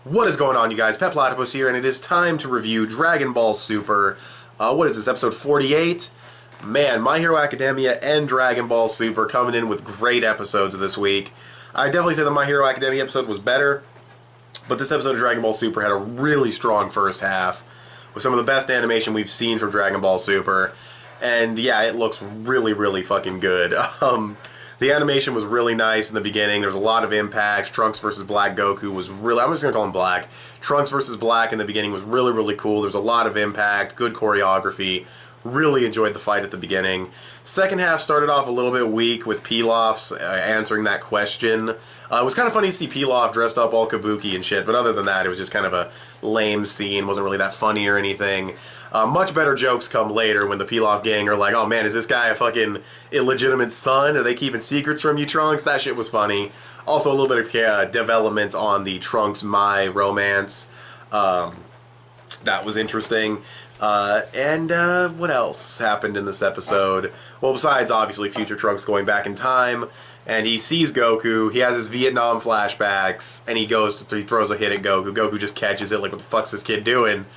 What is going on, you guys? Petplatypus here, and it is time to review Dragon Ball Super. What is this, episode 48? Man, My Hero Academia and Dragon Ball Super coming in with great episodes this week. I definitely say the My Hero Academia episode was better, but this episode of Dragon Ball Super had a really strong first half, with some of the best animation we've seen from Dragon Ball Super. And yeah, it looks really, really fucking good. The animation was really nice in the beginning. There was a lot of impact. Trunks versus Black Goku was really... I'm just going to call him Black. Trunks versus Black in the beginning was really, really cool. There was a lot of impact, good choreography. Really enjoyed the fight at the beginning. Second half started off a little bit weak with Pilaf's answering that question. It was kind of funny to see Pilaf dressed up all kabuki and shit, but other than that, it was just kind of a lame scene. Wasn't really that funny or anything. Much better jokes come later when the Pilaf gang are like, oh man, is this guy a fucking illegitimate son? Are they keeping secrets from you, Trunks? That shit was funny. Also a little bit of development on the Trunks-Mai romance. That was interesting. What else happened in this episode? Well, besides, obviously, future Trunks going back in time, and he sees Goku, he has his Vietnam flashbacks, and he throws a hit at Goku. Goku just catches it, like, what the fuck's this kid doing?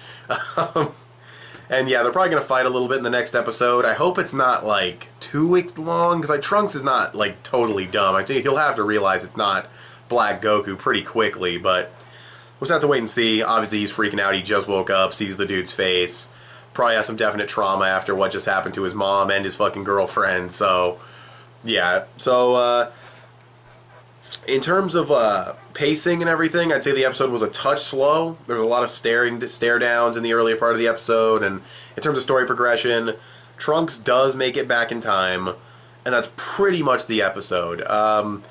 And yeah, they're probably going to fight a little bit in the next episode. I hope it's not, like, 2 weeks long, because, like, Trunks is not, like, totally dumb. I think he'll have to realize it's not Black Goku pretty quickly, but we'll just have to wait and see. Obviously, he's freaking out. He just woke up, sees the dude's face. Probably has some definite trauma after what just happened to his mom and his fucking girlfriend, so yeah. So, in terms of pacing and everything, I'd say the episode was a touch slow. There was a lot of stare downs in the earlier part of the episode, and in terms of story progression, Trunks does make it back in time, and that's pretty much the episode. I'm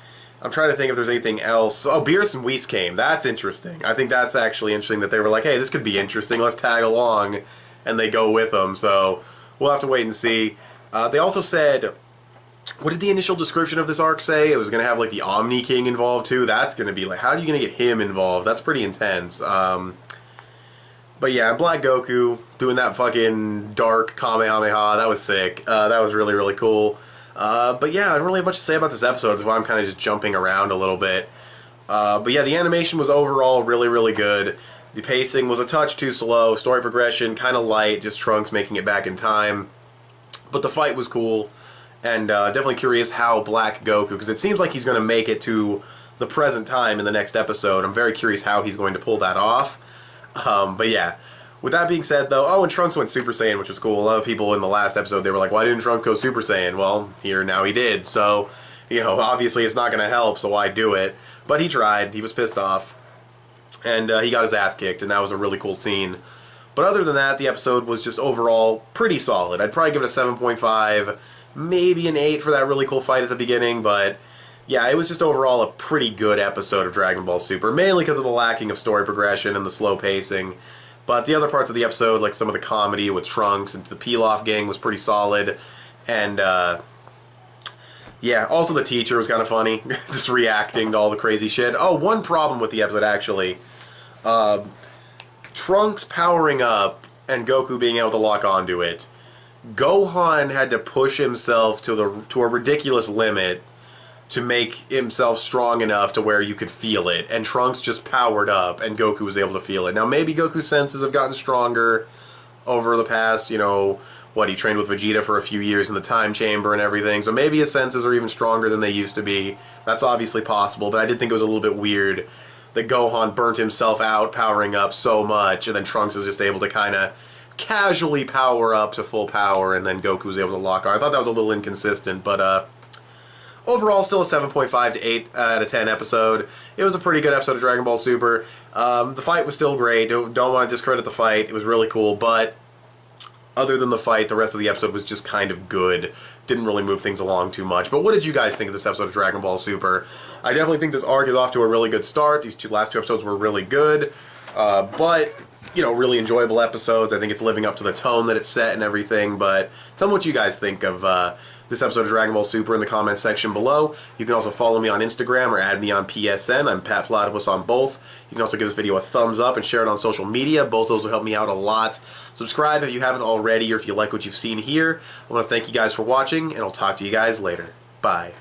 trying to think if there's anything else. Oh, Beerus and Whis came. That's interesting. I think that's actually interesting that they were like, hey, this could be interesting, let's tag along, and they go with them, so we'll have to wait and see. They also said, what did the initial description of this arc say? It was going to have, like, the Omni King involved, too. That's going to be, like, how are you going to get him involved? That's pretty intense. But yeah, Black Goku doing that fucking dark Kamehameha, that was sick. That was really, really cool. But yeah, I don't really have much to say about this episode, that's why I'm kind of just jumping around a little bit. But yeah, the animation was overall really, really good. The pacing was a touch too slow, story progression kind of light, just Trunks making it back in time. But the fight was cool, and definitely curious how Black Goku, because it seems like he's going to make it to the present time in the next episode. I'm very curious how he's going to pull that off. But yeah, with that being said though, oh, and Trunks went Super Saiyan, which was cool. A lot of people in the last episode, they were like, why didn't Trunks go Super Saiyan? Well, now he did, so, you know, obviously it's not going to help, so why do it? But he tried, he was pissed off. And he got his ass kicked, and that was a really cool scene. But other than that, the episode was just overall pretty solid. I'd probably give it a 7.5, maybe an 8 for that really cool fight at the beginning, but yeah, it was just overall a pretty good episode of Dragon Ball Super, mainly because of the lacking of story progression and the slow pacing. But the other parts of the episode, like some of the comedy with Trunks and the Pilaf gang, was pretty solid. And yeah, also the teacher was kind of funny, just reacting to all the crazy shit. Oh, one problem with the episode, actually. Trunks powering up and Goku being able to lock onto it. Gohan had to push himself to a ridiculous limit to make himself strong enough to where you could feel it, and Trunks just powered up and Goku was able to feel it. Now, maybe Goku's senses have gotten stronger over the past, you know, he trained with Vegeta for a few years in the time chamber and everything, so maybe his senses are even stronger than they used to be. That's obviously possible, but I did think it was a little bit weird that Gohan burnt himself out powering up so much, and then Trunks is just able to kind of casually power up to full power, and then Goku was able to lock on. I thought that was a little inconsistent, but overall still a 7.5 to 8 out of 10 episode. It was a pretty good episode of Dragon Ball Super. The fight was still great. Don't want to discredit the fight. It was really cool, but other than the fight, the rest of the episode was just kind of good. Didn't really move things along too much. But what did you guys think of this episode of Dragon Ball Super? I definitely think this arc is off to a really good start. These last two episodes were really good. But, you know, really enjoyable episodes. I think it's living up to the tone that it's set and everything. But tell me what you guys think of this episode of Dragon Ball Super in the comments section below. You can also follow me on Instagram or add me on PSN. I'm petplatypus on both. You can also give this video a thumbs up and share it on social media. Both those will help me out a lot. Subscribe if you haven't already or if you like what you've seen here. I want to thank you guys for watching, and I'll talk to you guys later. Bye.